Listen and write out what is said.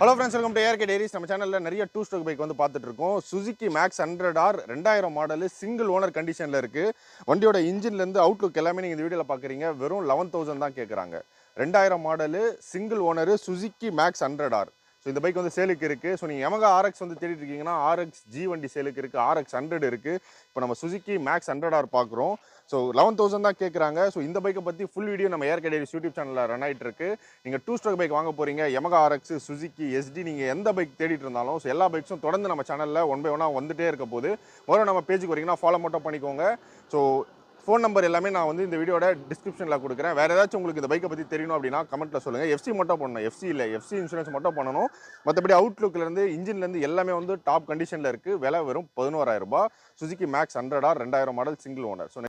Hello friends, welcome to ARK diaries. நம்ம சேனலில் நிறைய டூ ஸ்ட்ரோக் பைக் வந்து பார்த்துட்டு இருக்கோம். Suzuki Max 100R 2000 model single owner கண்டிஷனில் இருக்குது. வண்டியோட இன்ஜின்லேருந்து அவுட்லுக் எல்லாமே நீங்கள் இந்த வீடியோவில் பார்க்குறீங்க. வெறும் 11,000 தான் கேட்குறாங்க. 2000 model single owner Suzuki Max 100R. So இந்த பைக் வந்து சேலுக்கு இருக்குது. ஸோ நீங்கள் Yamaha RX வந்து தேடிட்டு இருக்கீங்கன்னா RX G வண்டி சேலுக்கு இருக்குது, RX 100 இருக்குது. இப்போ நம்ம சுசுகி மேக்ஸ் 100R பார்க்குறோம். ஸோ 11,000 தான் கேட்குறாங்க. ஸோ இந்த பைக்கை பற்றி ஃபுல் வீடியோ நம்ம ஏஆர்கே டைரிஸ் யூடியூப் சேனலில் ரன் ஆகிட்டு இருக்கு. நீங்கள் டூ ஸ்ட்ரோக் பைக் வாங்க போகிறீங்க, Yamaha RX, சுசுகி SD, நீங்கள் எந்த பைக் தேடிட்டு இருந்தாலும் ஸோ எல்லா பைக்ஸும் தொடர்ந்து நம்ம சேனலில் ஒன் பை ஒன்னாக வந்துட்டே இருக்க போது. முதல்ல நம்ம பேஜுக்கு வரீங்கன்னா ஃபாலோ மட்டும் பண்ணிக்கோங்க. ஸோ ஃபோன் நம்பர் எல்லாமே நான் வந்து இந்த வீடியோட டிஸ்கிரிப்ஷனில் கொடுக்குறேன். வேறு ஏதாச்சும் உங்களுக்கு இந்த பைக்கை பற்றி தெரியணும் அப்படின்னா கமெண்ட்டில் சொல்லுங்கள். எஃப்சி மட்டும் பண்ணணும், எஃப்சி இல்லை, எஃப்சி இன்சூரன்ஸ் மட்டும் பண்ணணும். மற்றபடி அவுட்லுக்லேருந்து இன்ஜின்லேருந்து எல்லாமே வந்து டாப் கண்டிஷனில் இருக்குது. விலை வெறும் 11,000 ரூபாய். Suzuki Max 100R 2000 model single owner. So